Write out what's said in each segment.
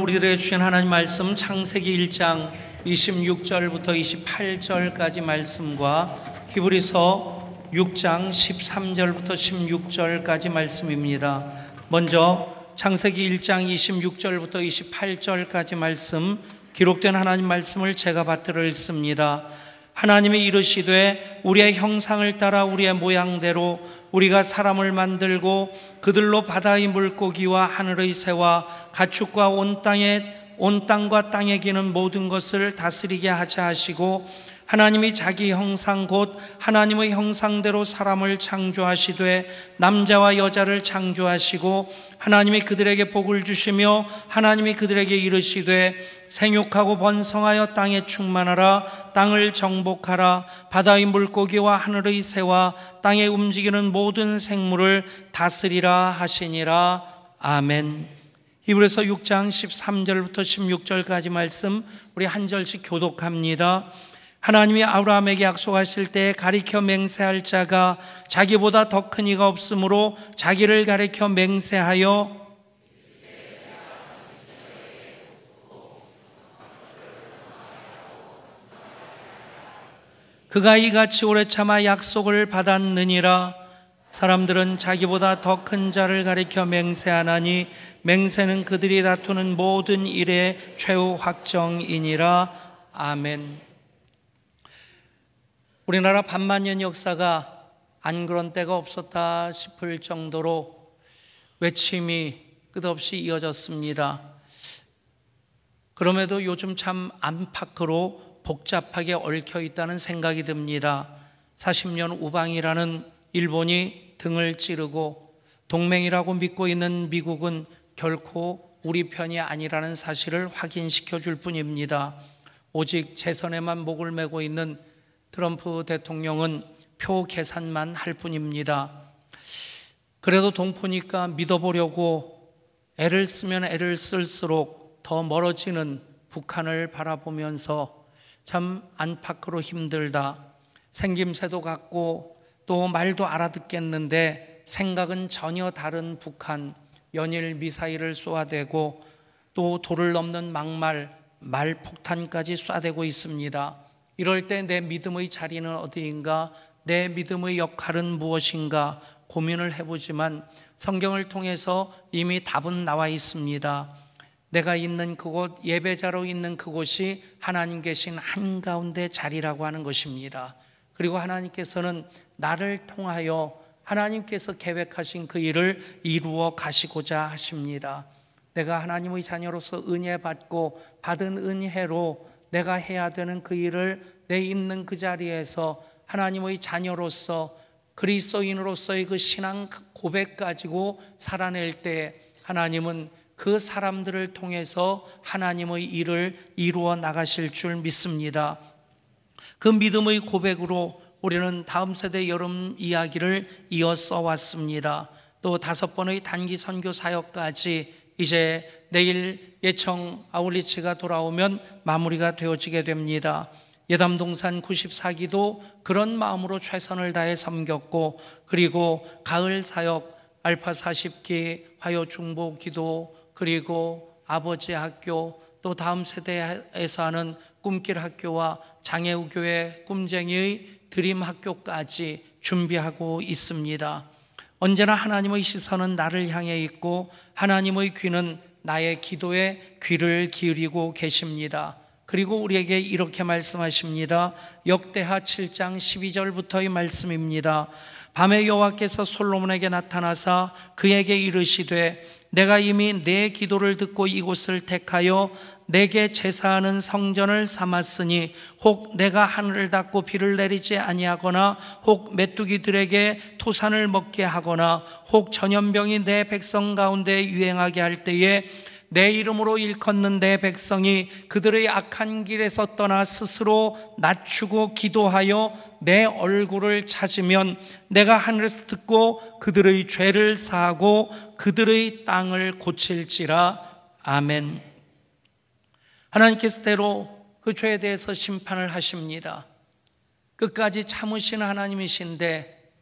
우리들에게 주신 하나님 말씀 창세기 1장 26절부터 28절까지 말씀과 히브리서 6장 13절부터 16절까지 말씀입니다. 먼저 창세기 1장 26절부터 28절까지 말씀, 기록된 하나님 말씀을 제가 받들어 읽습니다. 하나님이 이르시되 우리의 형상을 따라 우리의 모양대로 우리가 사람을 만들고 그들로 바다의 물고기와 하늘의 새와 가축과 온 땅과 땅에 기는 모든 것을 다스리게 하자 하시고, 하나님이 자기 형상 곧 하나님의 형상대로 사람을 창조하시되 남자와 여자를 창조하시고, 하나님이 그들에게 복을 주시며 하나님이 그들에게 이르시되 생육하고 번성하여 땅에 충만하라. 땅을 정복하라. 바다의 물고기와 하늘의 새와 땅에 움직이는 모든 생물을 다스리라 하시니라. 아멘. 히브리서 6장 13절부터 16절까지 말씀 우리 한 절씩 교독합니다. 하나님이 아브라함에게 약속하실 때 가리켜 맹세할 자가 자기보다 더 큰 이가 없으므로 자기를 가리켜 맹세하여 그가 이같이 오래 참아 약속을 받았느니라. 사람들은 자기보다 더 큰 자를 가리켜 맹세하나니 맹세는 그들이 다투는 모든 일의 최후 확정이니라. 아멘. 우리나라 반만년 역사가 안 그런 때가 없었다 싶을 정도로 외침이 끝없이 이어졌습니다. 그럼에도 요즘 참 안팎으로 복잡하게 얽혀 있다는 생각이 듭니다. 40년 우방이라는 일본이 등을 찌르고 동맹이라고 믿고 있는 미국은 결코 우리 편이 아니라는 사실을 확인시켜 줄 뿐입니다. 오직 재선에만 목을 메고 있는 트럼프 대통령은 표 계산만 할 뿐입니다. 그래도 동포니까 믿어보려고 애를 쓰면 애를 쓸수록 더 멀어지는 북한을 바라보면서 참 안팎으로 힘들다. 생김새도 같고 또 말도 알아듣겠는데 생각은 전혀 다른 북한, 연일 미사일을 쏘아대고 또 도를 넘는 막말, 말폭탄까지 쏴대고 있습니다. 이럴 때 내 믿음의 자리는 어디인가, 내 믿음의 역할은 무엇인가 고민을 해보지만 성경을 통해서 이미 답은 나와 있습니다. 내가 있는 그곳, 예배자로 있는 그곳이 하나님 계신 한가운데 자리라고 하는 것입니다. 그리고 하나님께서는 나를 통하여 하나님께서 계획하신 그 일을 이루어 가시고자 하십니다. 내가 하나님의 자녀로서 은혜 받고 받은 은혜로 내가 해야 되는 그 일을 내 있는 그 자리에서 하나님의 자녀로서 그리스도인으로서의 그 신앙 고백 가지고 살아낼 때 하나님은 그 사람들을 통해서 하나님의 일을 이루어 나가실 줄 믿습니다. 그 믿음의 고백으로 우리는 다음 세대 여름 이야기를 이어 써왔습니다. 또 5번의 단기 선교 사역까지 이제 내일 예청 아울리치가 돌아오면 마무리가 되어지게 됩니다. 예담동산 94기도 그런 마음으로 최선을 다해 섬겼고, 그리고 가을 사역 알파 40기 화요 중보 기도, 그리고 아버지 학교, 또 다음 세대에서 하는 꿈길 학교와 장애우교회 꿈쟁이의 드림 학교까지 준비하고 있습니다. 언제나 하나님의 시선은 나를 향해 있고 하나님의 귀는 나의 기도에 귀를 기울이고 계십니다. 그리고 우리에게 이렇게 말씀하십니다. 역대하 7장 12절부터의 말씀입니다. 밤에 여호와께서 솔로몬에게 나타나사 그에게 이르시되 내가 이미 내 기도를 듣고 이곳을 택하여 내게 제사하는 성전을 삼았으니 혹 내가 하늘을 닫고 비를 내리지 아니하거나 혹 메뚜기들에게 토산을 먹게 하거나 혹 전염병이 내 백성 가운데 유행하게 할 때에 내 이름으로 일컫는 내 백성이 그들의 악한 길에서 떠나 스스로 낮추고 기도하여 내 얼굴을 찾으면 내가 하늘에서 듣고 그들의 죄를 사하고 그들의 땅을 고칠지라. 아멘. 하나님께서 때로 그 죄에 대해서 심판을 하십니다. 끝까지 참으시는 하나님이신데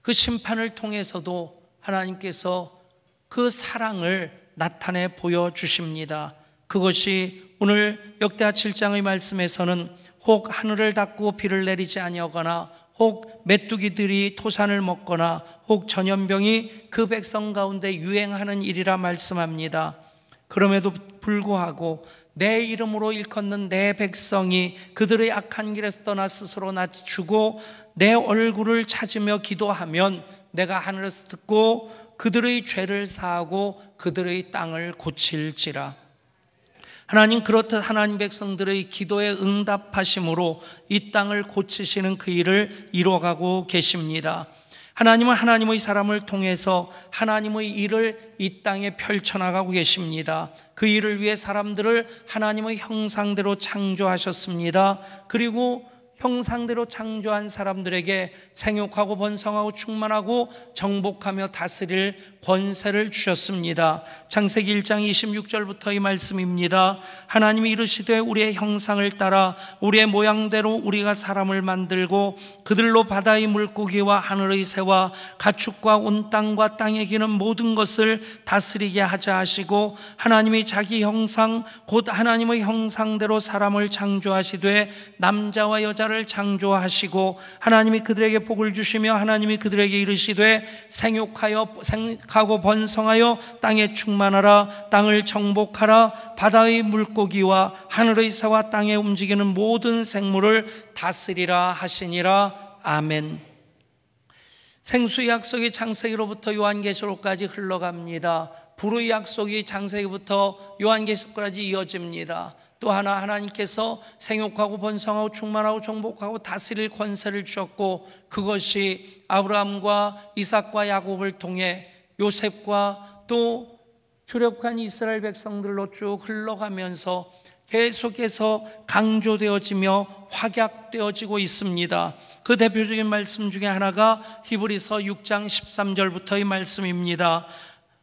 그 심판을 통해서도 하나님께서 그 사랑을 나타내 보여주십니다. 그것이 오늘 역대하 7장의 말씀에서는 혹 하늘을 닫고 비를 내리지 아니하거나 혹 메뚜기들이 토산을 먹거나 혹 전염병이 그 백성 가운데 유행하는 일이라 말씀합니다. 그럼에도 불구하고 내 이름으로 일컫는 내 백성이 그들의 악한 길에서 떠나 스스로 낮추고 내 얼굴을 찾으며 기도하면 내가 하늘에서 듣고 그들의 죄를 사하고 그들의 땅을 고칠지라. 하나님, 그렇듯 하나님 백성들의 기도에 응답하심으로 이 땅을 고치시는 그 일을 이루어가고 계십니다. 하나님은 하나님의 사람을 통해서 하나님의 일을 이 땅에 펼쳐나가고 계십니다. 그 일을 위해 사람들을 하나님의 형상대로 창조하셨습니다. 그리고 형상대로 창조한 사람들에게 생육하고 번성하고 충만하고 정복하며 다스릴 권세를 주셨습니다. 창세기 1장 26절부터의 말씀입니다. 하나님이 이르시되 우리의 형상을 따라 우리의 모양대로 우리가 사람을 만들고 그들로 바다의 물고기와 하늘의 새와 가축과 온 땅과 땅에 기는 모든 것을 다스리게 하자 하시고, 하나님이 자기 형상 곧 하나님의 형상대로 사람을 창조하시되 남자와 여자를 창조하시고, 하나님이 그들에게 복을 주시며 하나님이 그들에게 이르시되 생육하고 번성하여 땅에 충만하라. 땅을 정복하라. 바다의 물고기와 하늘의 새와 땅에 움직이는 모든 생물을 다스리라 하시니라. 아멘. 생수의 약속이 창세기로부터 요한계시록까지 흘러갑니다. 불의 약속이 창세기부터 요한계시록까지 이어집니다. 또 하나, 하나님께서 생육하고 번성하고 충만하고 정복하고 다스릴 권세를 주셨고, 그것이 아브라함과 이삭과 야곱을 통해 요셉과 또 출애굽한 이스라엘 백성들로 쭉 흘러가면서 계속해서 강조되어지며 확약되어지고 있습니다. 그 대표적인 말씀 중에 하나가 히브리서 6장 13절부터의 말씀입니다.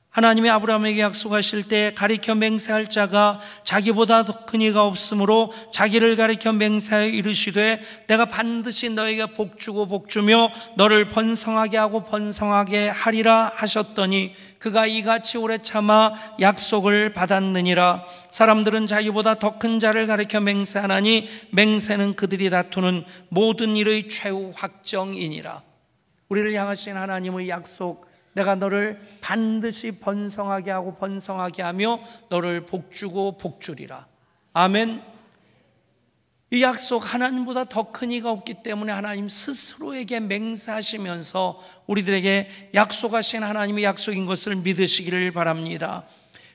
하나님이 아브라함에게 약속하실 때 가리켜 맹세할 자가 자기보다 더 큰 이가 없으므로 자기를 가리켜 맹세하여 이르시되 내가 반드시 너에게 복주고 복주며 너를 번성하게 하고 번성하게 하리라 하셨더니 그가 이같이 오래 참아 약속을 받았느니라. 사람들은 자기보다 더 큰 자를 가리켜 맹세하나니 맹세는 그들이 다투는 모든 일의 최후 확정이니라. 우리를 향하신 하나님의 약속, 내가 너를 반드시 번성하게 하고 번성하게 하며 너를 복주고 복주리라. 아멘. 이 약속, 하나님보다 더 큰 이가 없기 때문에 하나님 스스로에게 맹세하시면서 우리들에게 약속하신 하나님의 약속인 것을 믿으시기를 바랍니다.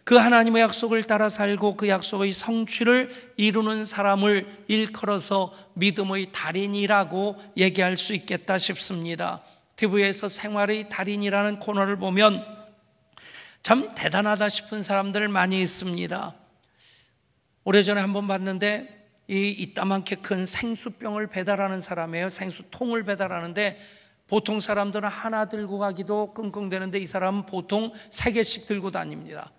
그 하나님의 약속을 따라 살고 그 약속의 성취를 이루는 사람을 일컬어서 믿음의 달인이라고 얘기할 수 있겠다 싶습니다. TV에서 생활의 달인이라는 코너를 보면 참 대단하다 싶은 사람들 많이 있습니다. 오래전에 한번 봤는데 이따만큼 큰 생수병을 배달하는 사람이에요. 생수통을 배달하는데 보통 사람들은 하나 들고 가기도 끙끙대는데 이 사람은 보통 3개씩 들고 다닙니다.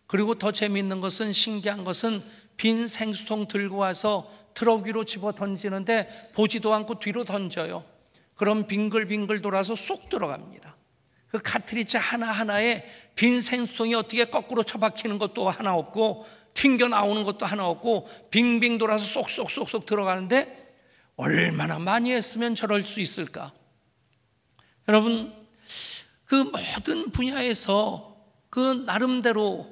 그리고 더 재미있는 것은, 신기한 것은 빈 생수통 들고 와서 트럭 위로 집어 던지는데 보지도 않고 뒤로 던져요. 그럼 빙글빙글 돌아서 쏙 들어갑니다. 그 카트리지 하나하나에 빈 생수통이 어떻게 거꾸로 처박히는 것도 하나 없고 튕겨 나오는 것도 하나 없고 빙빙 돌아서 쏙쏙쏙쏙 들어가는데 얼마나 많이 했으면 저럴 수 있을까? 여러분, 그 모든 분야에서 그 나름대로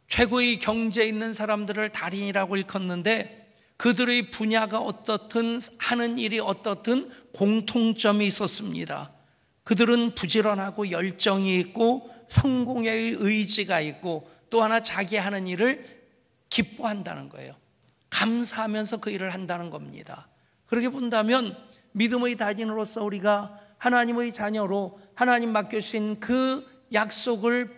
최고의 경제에 있는 사람들을 달인이라고 일컫는데, 그들의 분야가 어떻든 하는 일이 어떻든 공통점이 있었습니다. 그들은 부지런하고 열정이 있고 성공의 의지가 있고 또 하나 자기 하는 일을 기뻐한다는 거예요. 감사하면서 그 일을 한다는 겁니다. 그렇게 본다면 믿음의 달인으로서 우리가 하나님의 자녀로 하나님 맡겨주신 그 약속을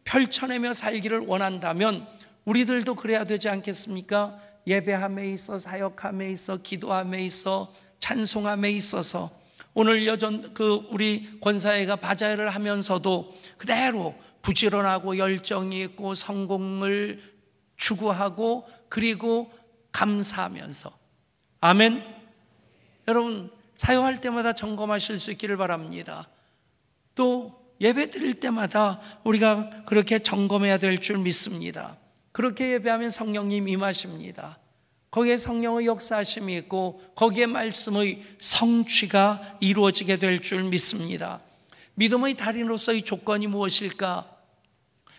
펼쳐내며 살기를 원한다면 우리들도 그래야 되지 않겠습니까? 예배함에 있어, 사역함에 있어, 기도함에 있어, 찬송함에 있어서 오늘 우리 권사회가 바자회를 하면서도 그대로 부지런하고 열정이 있고 성공을 추구하고 그리고 감사하면서, 아멘. 여러분, 사역할 때마다 점검하실 수 있기를 바랍니다. 또 예배 드릴 때마다 우리가 그렇게 점검해야 될 줄 믿습니다. 그렇게 예배하면 성령님 임하십니다. 거기에 성령의 역사하심이 있고 거기에 말씀의 성취가 이루어지게 될 줄 믿습니다. 믿음의 달인으로서의 조건이 무엇일까?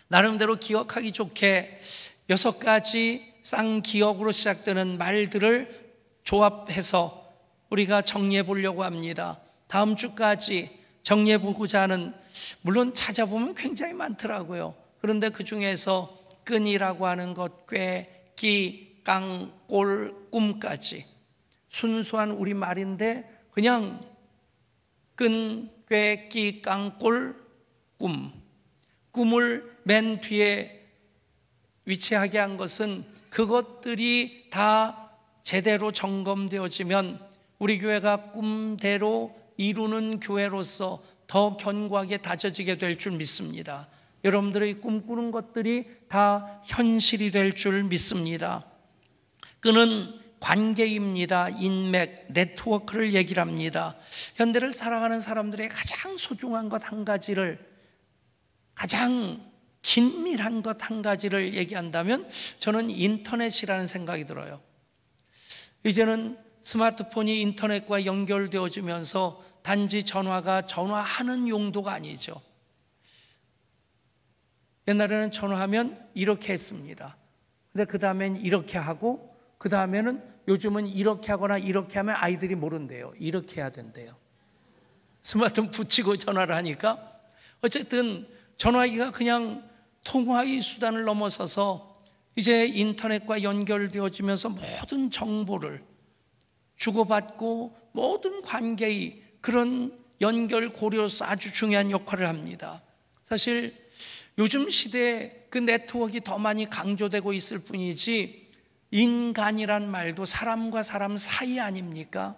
나름대로 기억하기 좋게 6가지 쌍기억으로 시작되는 말들을 조합해서 우리가 정리해 보려고 합니다. 다음 주까지 정리해 보고자 하는, 물론 찾아보면 굉장히 많더라고요. 그런데 그 중에서 끈이라고 하는 것, 꾀, 끼, 깡, 꼴, 꿈까지 순수한 우리말인데 그냥 끈, 꾀, 끼, 깡, 꼴, 꿈. 꿈을 맨 뒤에 위치하게 한 것은 그것들이 다 제대로 점검되어지면 우리 교회가 꿈대로 이루는 교회로서 더 견고하게 다져지게 될 줄 믿습니다. 여러분들의 꿈꾸는 것들이 다 현실이 될 줄 믿습니다. 끈은 관계입니다. 인맥, 네트워크를 얘기를 합니다. 현대를 살아가는 사람들의 가장 소중한 것 한 가지를, 가장 긴밀한 것 한 가지를 얘기한다면 저는 인터넷이라는 생각이 들어요. 이제는 스마트폰이 인터넷과 연결되어지면서 단지 전화가 전화하는 용도가 아니죠. 옛날에는 전화하면 이렇게 했습니다. 근데 그 다음엔 이렇게 하고, 그 다음에는 요즘은 이렇게 하거나 이렇게 하면 아이들이 모른대요. 이렇게 해야 된대요. 스마트폰 붙이고 전화를 하니까 어쨌든 전화기가 그냥 통화의 수단을 넘어서서 이제 인터넷과 연결되어지면서 모든 정보를 주고받고 모든 관계의 그런 연결 고리로서 아주 중요한 역할을 합니다. 사실 요즘 시대에 그 네트워크가 더 많이 강조되고 있을 뿐이지 인간이란 말도 사람과 사람 사이 아닙니까?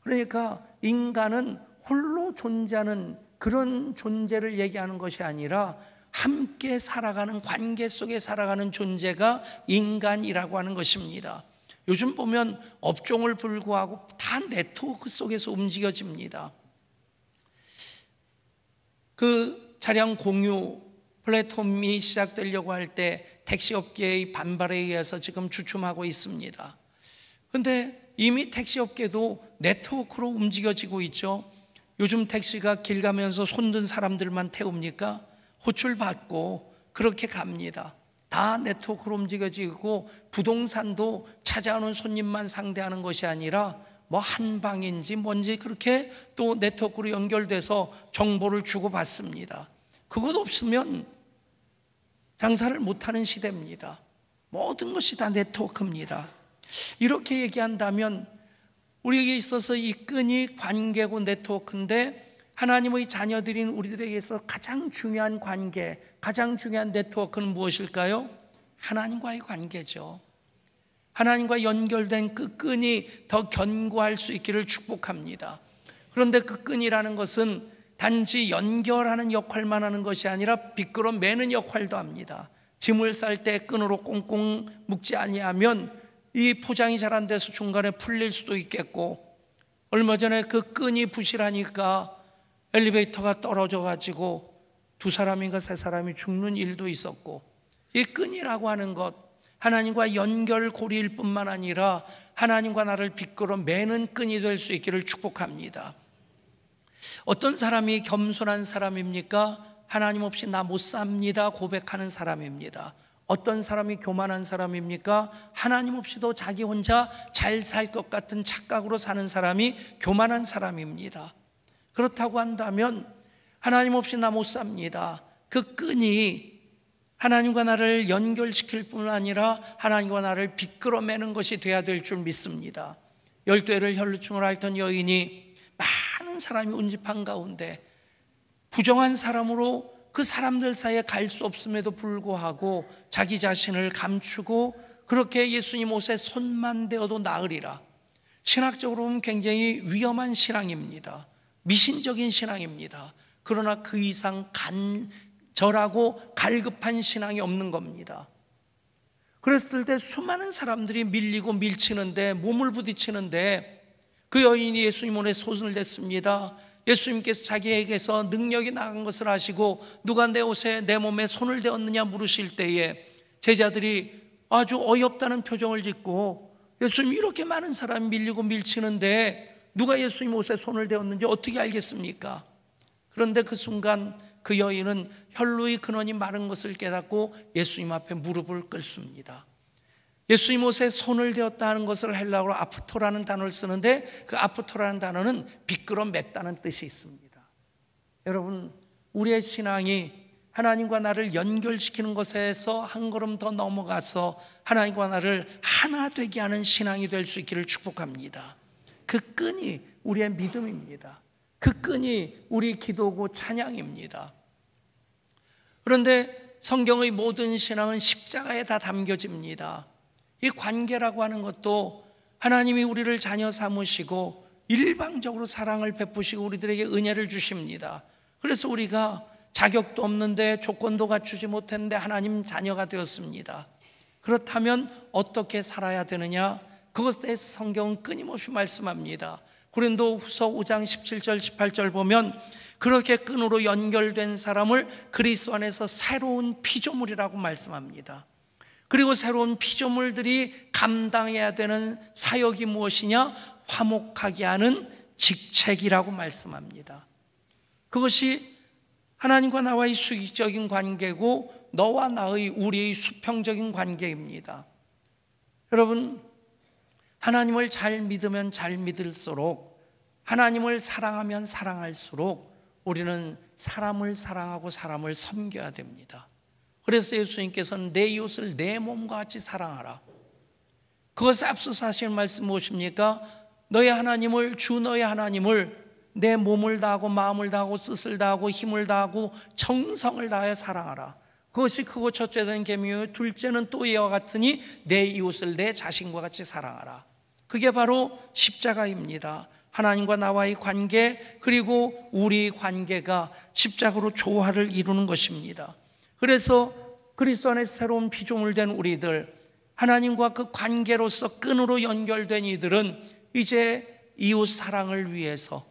그러니까 인간은 홀로 존재하는 그런 존재를 얘기하는 것이 아니라 함께 살아가는 관계 속에 살아가는 존재가 인간이라고 하는 것입니다. 요즘 보면 업종을 불구하고 다 네트워크 속에서 움직여집니다. 그 차량 공유 플랫폼이 시작되려고 할 때 택시업계의 반발에 의해서 지금 주춤하고 있습니다. 그런데 이미 택시업계도 네트워크로 움직여지고 있죠. 요즘 택시가 길 가면서 손든 사람들만 태웁니까? 호출 받고 그렇게 갑니다. 다 네트워크로 움직여지고 부동산도 찾아오는 손님만 상대하는 것이 아니라 뭐 한방인지 뭔지 그렇게 또 네트워크로 연결돼서 정보를 주고받습니다. 그것 없으면 장사를 못하는 시대입니다. 모든 것이 다 네트워크입니다. 이렇게 얘기한다면 우리에게 있어서 이 끈이 관계고 네트워크인데 하나님의 자녀들인 우리들에게 있어서 가장 중요한 관계, 가장 중요한 네트워크는 무엇일까요? 하나님과의 관계죠. 하나님과 연결된 그 끈이 더 견고할 수 있기를 축복합니다. 그런데 그 끈이라는 것은 단지 연결하는 역할만 하는 것이 아니라 비끄러 매는 역할도 합니다. 짐을 쌀 때 끈으로 꽁꽁 묶지 아니하면 이 포장이 잘 안 돼서 중간에 풀릴 수도 있겠고, 얼마 전에 그 끈이 부실하니까 엘리베이터가 떨어져 가지고 2사람인가 3사람이 죽는 일도 있었고, 이 끈이라고 하는 것, 하나님과 연결 고리일 뿐만 아니라 하나님과 나를 비끄러 매는 끈이 될 수 있기를 축복합니다. 어떤 사람이 겸손한 사람입니까? 하나님 없이 나 못 삽니다 고백하는 사람입니다. 어떤 사람이 교만한 사람입니까? 하나님 없이도 자기 혼자 잘 살 것 같은 착각으로 사는 사람이 교만한 사람입니다. 그렇다고 한다면 하나님 없이 나 못 삽니다, 그 끈이 하나님과 나를 연결시킬 뿐 아니라 하나님과 나를 비끄러 매는 것이 돼야 될 줄 믿습니다. 12해를 혈루증을 앓던 여인이 많은 사람이 운집한 가운데 부정한 사람으로 그 사람들 사이에 갈 수 없음에도 불구하고 자기 자신을 감추고 그렇게 예수님 옷에 손만 대어도 나으리라. 신학적으로 보면 굉장히 위험한 신앙입니다. 미신적인 신앙입니다. 그러나 그 이상 간절하고 갈급한 신앙이 없는 겁니다. 그랬을 때 수많은 사람들이 밀리고 밀치는데, 몸을 부딪히는데 그 여인이 예수님 손에 손을 댔습니다. 예수님께서 자기에게서 능력이 나간 것을 아시고 누가 내 옷에 내 몸에 손을 대었느냐 물으실 때에 제자들이 아주 어이없다는 표정을 짓고 예수님 이렇게 많은 사람이 밀리고 밀치는데 누가 예수님 옷에 손을 대었는지 어떻게 알겠습니까? 그런데 그 순간 그 여인은 혈루의 근원이 마른 것을 깨닫고 예수님 앞에 무릎을 꿇습니다. 예수님 옷에 손을 대었다는 것을 헬라어로 아프토라는 단어를 쓰는데 그 아프토라는 단어는 비끄러 맸다는 뜻이 있습니다. 여러분, 우리의 신앙이 하나님과 나를 연결시키는 것에서 한 걸음 더 넘어가서 하나님과 나를 하나 되게 하는 신앙이 될 수 있기를 축복합니다. 그 끈이 우리의 믿음입니다. 그 끈이 우리 기도고 찬양입니다. 그런데 성경의 모든 신앙은 십자가에 다 담겨집니다. 이 관계라고 하는 것도 하나님이 우리를 자녀 삼으시고 일방적으로 사랑을 베푸시고 우리들에게 은혜를 주십니다. 그래서 우리가 자격도 없는데 조건도 갖추지 못했는데 하나님 자녀가 되었습니다. 그렇다면 어떻게 살아야 되느냐? 그것에 대해서 성경은 끊임없이 말씀합니다. 고린도후서 5장 17절 18절 보면 그렇게 끈으로 연결된 사람을 그리스도 안에서 새로운 피조물이라고 말씀합니다. 그리고 새로운 피조물들이 감당해야 되는 사역이 무엇이냐? 화목하게 하는 직책이라고 말씀합니다. 그것이 하나님과 나와의 수직적인 관계고 너와 나의 우리의 수평적인 관계입니다. 여러분, 하나님을 잘 믿으면 잘 믿을수록, 하나님을 사랑하면 사랑할수록 우리는 사람을 사랑하고 사람을 섬겨야 됩니다. 그래서 예수님께서는 내 이웃을 내 몸과 같이 사랑하라. 그것에 앞서서 하시는 말씀 무엇입니까? 너의 하나님을, 주 너의 하나님을 내 몸을 다하고 마음을 다하고 뜻을 다하고 힘을 다하고 정성을 다하여 사랑하라. 그것이 크고 첫째 된 계명이요 둘째는 또 이와 같으니 내 이웃을 내 자신과 같이 사랑하라. 그게 바로 십자가입니다. 하나님과 나와의 관계, 그리고 우리 관계가 십자가로 조화를 이루는 것입니다. 그래서 그리스도 안에 새로운 피조물 된 우리들, 하나님과 그 관계로서 끈으로 연결된 이들은 이제 이웃 사랑을 위해서,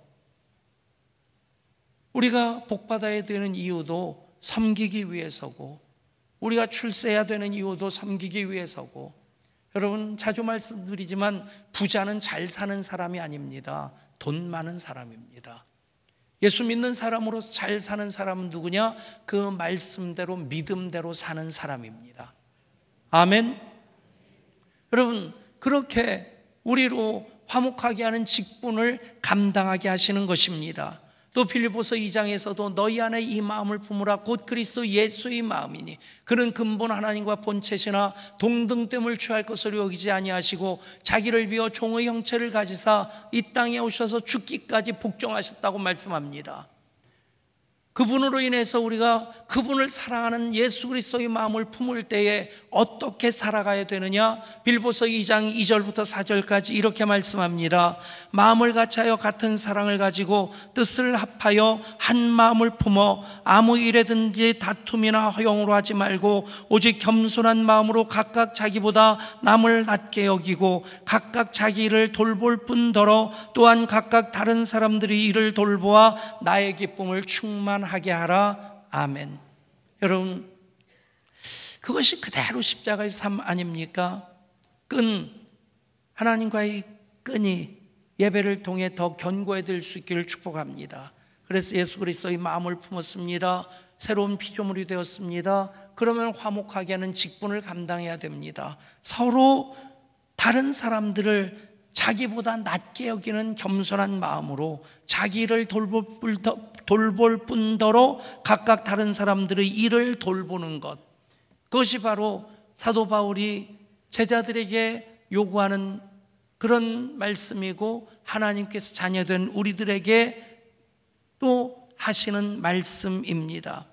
우리가 복받아야 되는 이유도 섬기기 위해서고, 우리가 출세해야 되는 이유도 섬기기 위해서고, 여러분 자주 말씀드리지만 부자는 잘 사는 사람이 아닙니다. 돈 많은 사람입니다. 예수 믿는 사람으로서 잘 사는 사람은 누구냐? 그 말씀대로 믿음대로 사는 사람입니다. 아멘. 여러분, 그렇게 우리로 화목하게 하는 직분을 감당하게 하시는 것입니다. 또 빌립보서 2장에서도 너희 안에 이 마음을 품으라 곧 그리스도 예수의 마음이니 그는 근본 하나님과 본체시나 동등됨을 취할 것으로 여기지 아니하시고 자기를 비워 종의 형체를 가지사 이 땅에 오셔서 죽기까지 복종하셨다고 말씀합니다. 그분으로 인해서 우리가 그분을 사랑하는 예수 그리스도의 마음을 품을 때에 어떻게 살아가야 되느냐? 빌보서 2장 2절부터 4절까지 이렇게 말씀합니다. 마음을 같이하여 같은 사랑을 가지고 뜻을 합하여 한 마음을 품어 아무 일에든지 다툼이나 허용으로 하지 말고 오직 겸손한 마음으로 각각 자기보다 남을 낮게 여기고 각각 자기 일을 돌볼 뿐더러 또한 각각 다른 사람들이 일을 돌보아 나의 기쁨을 충만하게 하라. 아멘. 여러분, 그것이 그대로 십자가의 삶 아닙니까? 끈, 하나님과의 끈이 예배를 통해 더 견고해질 수 있기를 축복합니다. 그래서 예수 그리스도의 마음을 품었습니다. 새로운 피조물이 되었습니다. 그러면 화목하게 하는 직분을 감당해야 됩니다. 서로 다른 사람들을 자기보다 낮게 여기는 겸손한 마음으로 자기를 돌볼 뿐더러 각각 다른 사람들의 일을 돌보는 것, 그것이 바로 사도 바울이 제자들에게 요구하는 그런 말씀이고 하나님께서 자녀된 우리들에게 또 하시는 말씀입니다.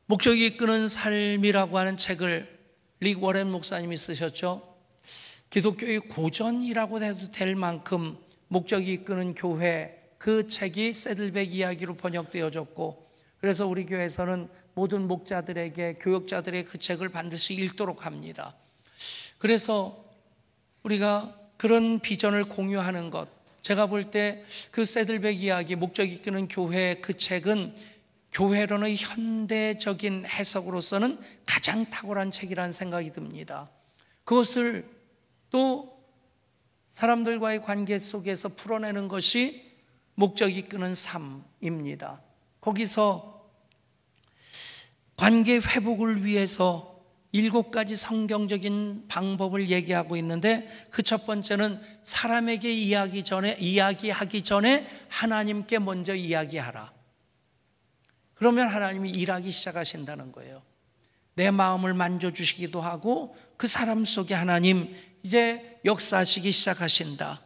목적이 이끄는 삶이라고 하는 책을 릭 워렌 목사님이 쓰셨죠. 기독교의 고전이라고 해도 될 만큼 목적이 이끄는 교회, 그 책이 세들백 이야기로 번역되어졌고, 그래서 우리 교회에서는 모든 목자들에게, 교역자들에게 그 책을 반드시 읽도록 합니다. 그래서 우리가 그런 비전을 공유하는 것, 제가 볼 때 그 새들백 이야기, 목적 이끄는 교회, 그 책은 교회론의 현대적인 해석으로서는 가장 탁월한 책이라는 생각이 듭니다. 그것을 또 사람들과의 관계 속에서 풀어내는 것이 목적 이끄는 삶입니다. 거기서 관계 회복을 위해서 7가지 성경적인 방법을 얘기하고 있는데, 그 첫 번째는 사람에게 이야기하기 전에 하나님께 먼저 이야기하라. 그러면 하나님이 일하기 시작하신다는 거예요. 내 마음을 만져주시기도 하고 그 사람 속에 하나님 이제 역사하시기 시작하신다.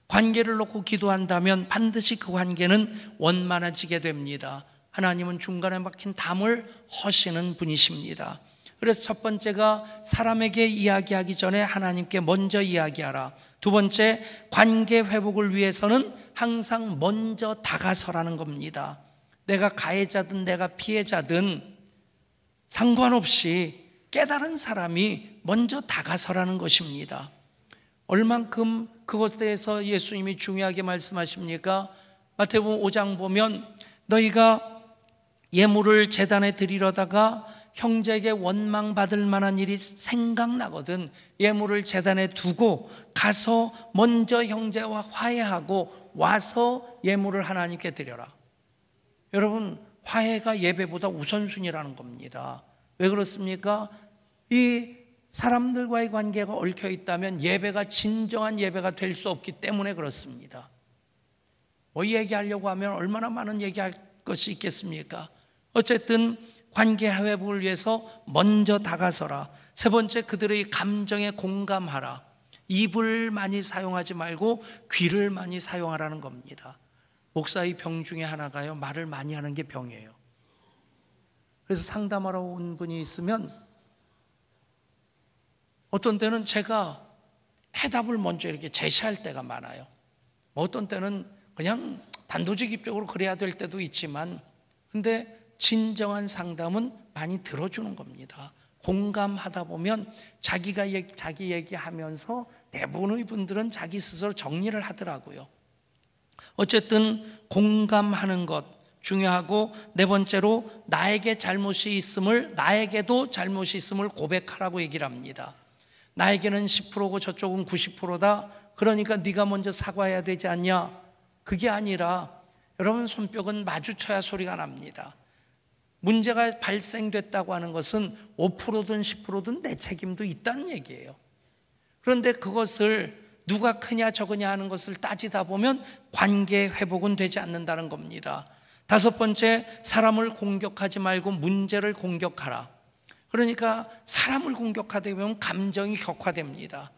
관계를 놓고 기도한다면 반드시 그 관계는 원만해지게 됩니다. 하나님은 중간에 막힌 담을 허시는 분이십니다. 그래서 첫 번째가 사람에게 이야기하기 전에 하나님께 먼저 이야기하라. 두 번째, 관계 회복을 위해서는 항상 먼저 다가서라는 겁니다. 내가 가해자든 내가 피해자든 상관없이 깨달은 사람이 먼저 다가서라는 것입니다. 얼만큼 그것에 대해서 예수님이 중요하게 말씀하십니까? 마태복음 5장 보면 너희가 예물을 제단에 드리려다가 형제에게 원망받을 만한 일이 생각나거든 예물을 제단에 두고 가서 먼저 형제와 화해하고 와서 예물을 하나님께 드려라. 여러분, 화해가 예배보다 우선순위라는 겁니다. 왜 그렇습니까? 이 사람들과의 관계가 얽혀 있다면 예배가 진정한 예배가 될 수 없기 때문에 그렇습니다. 뭐 얘기하려고 하면 얼마나 많은 얘기할 것이 있겠습니까? 어쨌든 관계 회복을 위해서 먼저 다가서라. 세 번째, 그들의 감정에 공감하라. 입을 많이 사용하지 말고 귀를 많이 사용하라는 겁니다. 목사의 병 중에 하나가요, 말을 많이 하는 게 병이에요. 그래서 상담하러 온 분이 있으면 어떤 때는 제가 해답을 먼저 이렇게 제시할 때가 많아요. 어떤 때는 그냥 단도직입적으로 그래야 될 때도 있지만, 근데 진정한 상담은 많이 들어주는 겁니다. 공감하다 보면 자기 얘기하면서 대부분의 분들은 자기 스스로 정리를 하더라고요. 어쨌든 공감하는 것 중요하고, 네 번째로 나에게도 잘못이 있음을 고백하라고 얘기를 합니다. 나에게는 10%고 저쪽은 90%다. 그러니까 네가 먼저 사과해야 되지 않냐? 그게 아니라 여러분, 손뼉은 마주쳐야 소리가 납니다. 문제가 발생됐다고 하는 것은 5%든 10%든 내 책임도 있다는 얘기예요. 그런데 그것을 누가 크냐 적으냐 하는 것을 따지다 보면 관계 회복은 되지 않는다는 겁니다. 다섯 번째, 사람을 공격하지 말고 문제를 공격하라. 그러니까 사람을 공격하다 보면 감정이 격화됩니다.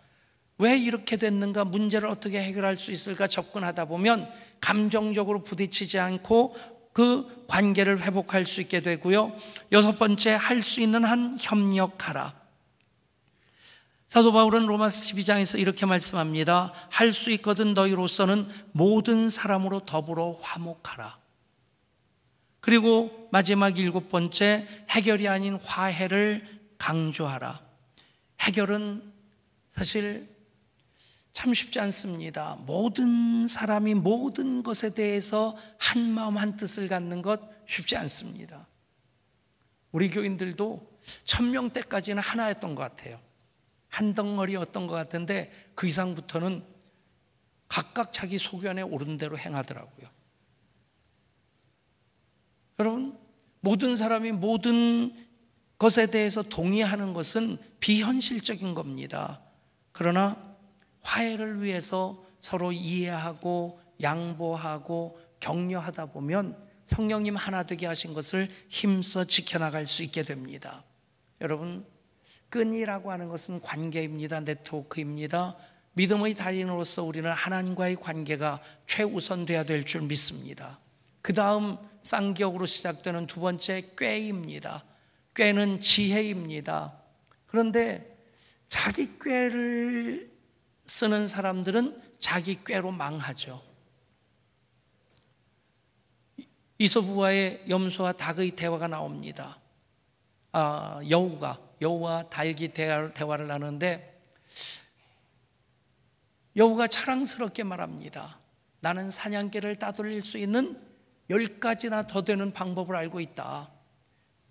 왜 이렇게 됐는가, 문제를 어떻게 해결할 수 있을까 접근하다 보면 감정적으로 부딪히지 않고 그 관계를 회복할 수 있게 되고요. 여섯 번째, 할 수 있는 한 협력하라. 사도 바울은 로마서 12장에서 이렇게 말씀합니다. 할 수 있거든 너희로서는 모든 사람으로 더불어 화목하라. 그리고 마지막 일곱 번째, 해결이 아닌 화해를 강조하라. 해결은 사실 참 쉽지 않습니다. 모든 사람이 모든 것에 대해서 한 마음 한 뜻을 갖는 것 쉽지 않습니다. 우리 교인들도 1000명 때까지는 하나였던 것 같아요. 한 덩어리였던 것 같은데 그 이상부터는 각각 자기 소견에 오른 대로 행하더라고요. 여러분, 모든 사람이 모든 것에 대해서 동의하는 것은 비현실적인 겁니다. 그러나 화해를 위해서 서로 이해하고 양보하고 격려하다 보면 성령님 하나 되게 하신 것을 힘써 지켜나갈 수 있게 됩니다. 여러분, 끈이라고 하는 것은 관계입니다. 네트워크입니다. 믿음의 달인으로서 우리는 하나님과의 관계가 최우선돼야 될 줄 믿습니다. 그 다음 쌍기역으로 시작되는 두 번째, 꾀입니다. 꾀는 지혜입니다. 그런데 자기 꾀를 쓰는 사람들은 자기 꾀로 망하죠. 이소부와의 염소와 닭의 대화가 나옵니다. 여우와 닭이 대화를 하는데 여우가 자랑스럽게 말합니다. 나는 사냥개를 따돌릴 수 있는 10가지나 더 되는 방법을 알고 있다.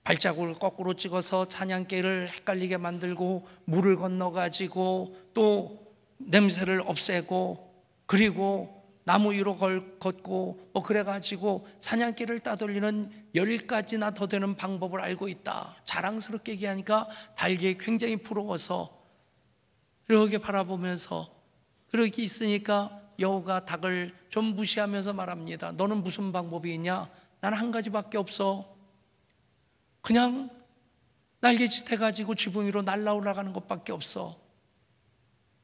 발자국을 거꾸로 찍어서 사냥개를 헷갈리게 만들고 물을 건너가지고 또 냄새를 없애고 그리고 나무 위로 걷고 그래가지고 사냥개를 따돌리는 10가지나 더 되는 방법을 알고 있다. 자랑스럽게 얘기하니까 달걀이 굉장히 부러워서 이렇게 바라보면서 그렇게 있으니까 여우가 닭을 좀 무시하면서 말합니다. 너는 무슨 방법이 있냐? 나는 한 가지밖에 없어. 그냥 날개짓 해가지고 지붕 위로 날아 올라가는 것밖에 없어.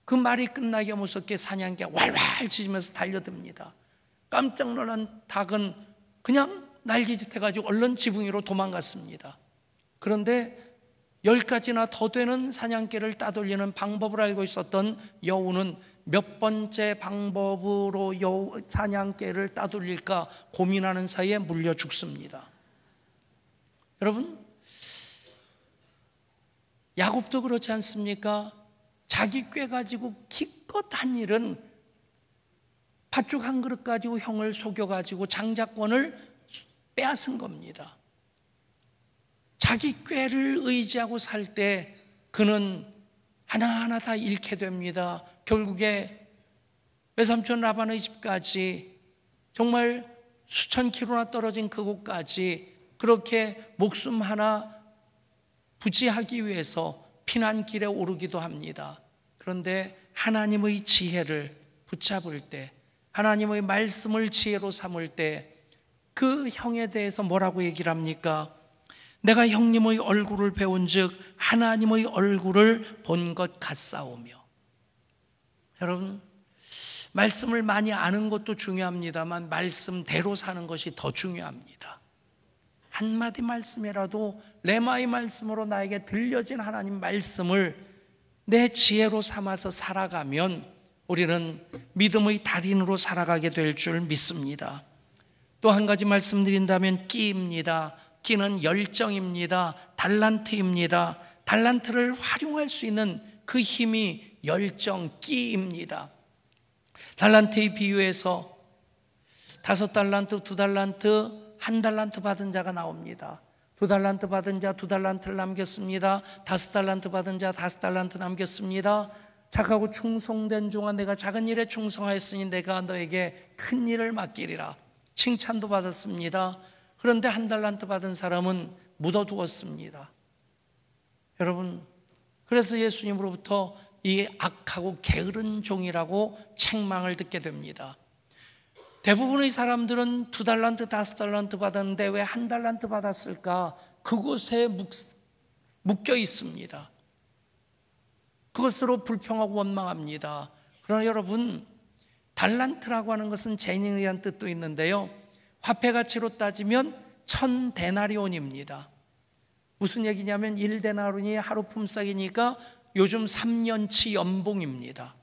그 말이 끝나기 무섭게 사냥개가 왈왈 짖으면서 달려듭니다. 깜짝 놀란 닭은 그냥 날개짓 해가지고 얼른 지붕 위로 도망갔습니다. 그런데 10가지나 더 되는 사냥개를 따돌리는 방법을 알고 있었던 여우는 몇 번째 방법으로 사냥개를 따돌릴까 고민하는 사이에 물려 죽습니다. 여러분, 야곱도 그렇지 않습니까? 자기 꾀 가지고 기껏 한 일은 팥죽 한 그릇 가지고 형을 속여가지고 장자권을 빼앗은 겁니다. 자기 꾀를 의지하고 살 때 그는 하나하나 다 잃게 됩니다. 결국에 외삼촌 라반의 집까지 정말 수천 킬로나 떨어진 그곳까지 그렇게 목숨 하나 부지하기 위해서 피난길에 오르기도 합니다. 그런데 하나님의 지혜를 붙잡을 때, 하나님의 말씀을 지혜로 삼을 때 그 형에 대해서 뭐라고 얘기를 합니까? 내가 형님의 얼굴을 배운 즉 하나님의 얼굴을 본 것 같사오며. 여러분, 말씀을 많이 아는 것도 중요합니다만 말씀대로 사는 것이 더 중요합니다. 한마디 말씀이라도 레마의 말씀으로 나에게 들려진 하나님 말씀을 내 지혜로 삼아서 살아가면 우리는 믿음의 달인으로 살아가게 될 줄 믿습니다. 또 한 가지 말씀드린다면 끼입니다. 끼는 열정입니다. 달란트입니다. 달란트를 활용할 수 있는 그 힘이 열정, 끼입니다. 달란트의 비유에서 5달란트, 2달란트, 1달란트 받은 자가 나옵니다. 2달란트 받은 자 2달란트를 남겼습니다. 5달란트 받은 자 5달란트 남겼습니다. 착하고 충성된 종아, 내가 작은 일에 충성하였으니 내가 너에게 큰 일을 맡기리라. 칭찬도 받았습니다. 그런데 1달란트 받은 사람은 묻어두었습니다. 여러분, 그래서 예수님으로부터 이 악하고 게으른 종이라고 책망을 듣게 됩니다. 대부분의 사람들은 2달란트, 5달란트 받았는데 왜 1달란트 받았을까? 그곳에 묶여 있습니다. 그것으로 불평하고 원망합니다. 그러나 여러분, 달란트라고 하는 것은 제닝의한 뜻도 있는데요, 화폐 가치로 따지면 1000데나리온입니다. 무슨 얘기냐면 1데나리온이 하루 품삯이니까 요즘 3년치 연봉입니다.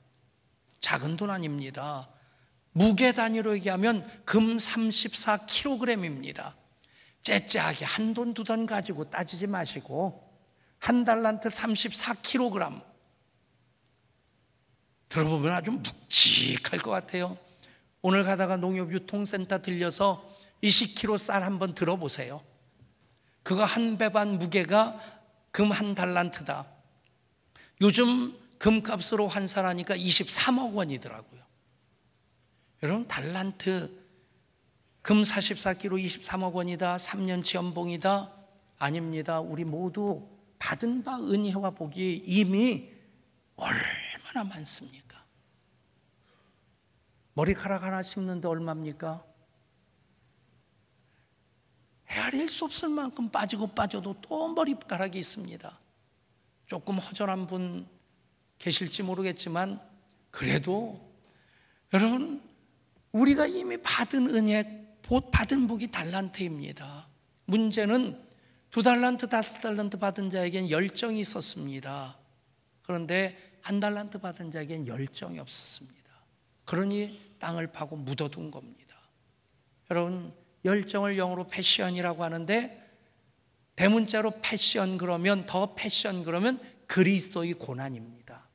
작은 돈 아닙니다. 무게 단위로 얘기하면 금 34kg입니다. 째째하게 한 돈 두 돈 가지고 따지지 마시고 1달란트 34kg. 들어보면 아주 묵직할 것 같아요. 오늘 가다가 농협유통센터 들려서 20kg 쌀 한번 들어보세요. 그거 한 배 반 무게가 금 1달란트다. 요즘 금값으로 환산하니까 23억 원이더라고요. 여러분, 달란트 금 44kg 23억 원이다, 3년치 연봉이다? 아닙니다. 우리 모두 받은 바 은혜와 복이 이미 얼마나 많습니까? 머리카락 하나 심는데 얼마입니까? 헤아릴 수 없을 만큼 빠지고 빠져도 또 머리카락이 있습니다. 조금 허전한 분 계실지 모르겠지만 그래도 여러분, 우리가 이미 받은 은혜, 받은 복이 달란트입니다. 문제는 2달란트, 5달란트 받은 자에겐 열정이 있었습니다. 그런데 1달란트 받은 자에겐 열정이 없었습니다. 그러니 땅을 파고 묻어둔 겁니다. 여러분, 열정을 영어로 패션이라고 하는데 대문자로 패션 그러면 그리스도의 고난입니다.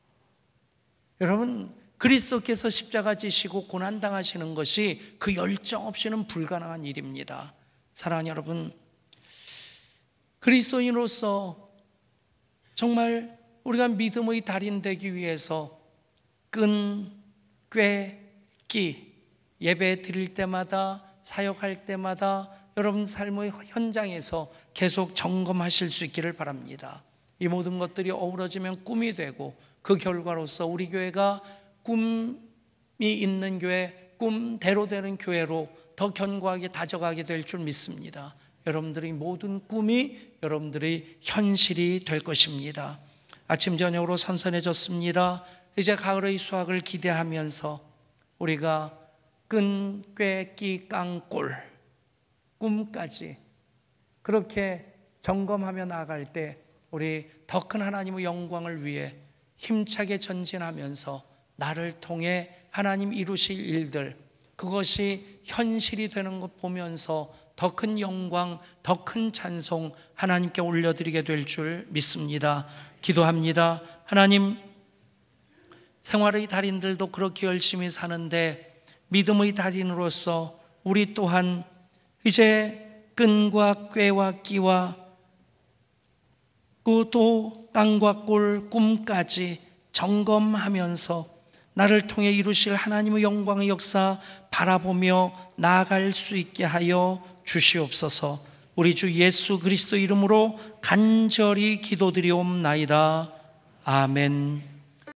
여러분, 그리스도께서 십자가 지시고 고난당하시는 것이 그 열정 없이는 불가능한 일입니다. 사랑하는 여러분, 그리스도인으로서 정말 우리가 믿음의 달인 되기 위해서 끈, 꾀, 끼, 예배 드릴 때마다, 사역할 때마다 여러분 삶의 현장에서 계속 점검하실 수 있기를 바랍니다. 이 모든 것들이 어우러지면 꿈이 되고, 그 결과로서 우리 교회가 꿈이 있는 교회, 꿈대로 되는 교회로 더 견고하게 다져가게 될 줄 믿습니다. 여러분들의 모든 꿈이 여러분들의 현실이 될 것입니다. 아침 저녁으로 선선해졌습니다. 이제 가을의 수확을 기대하면서 우리가 끈, 꾀, 끼, 깡, 꼴, 꿈까지 그렇게 점검하며 나아갈 때 우리 더 큰 하나님의 영광을 위해 힘차게 전진하면서 나를 통해 하나님 이루실 일들, 그것이 현실이 되는 것 보면서 더 큰 영광, 더 큰 찬송 하나님께 올려드리게 될 줄 믿습니다. 기도합니다. 하나님, 생활의 달인들도 그렇게 열심히 사는데 믿음의 달인으로서 우리 또한 이제 끈과 꾀와 끼와 또 깡과 꼴, 꿈까지 점검하면서 나를 통해 이루실 하나님의 영광의 역사 바라보며 나아갈 수 있게 하여 주시옵소서. 우리 주 예수 그리스도 이름으로 간절히 기도드리옵나이다. 아멘.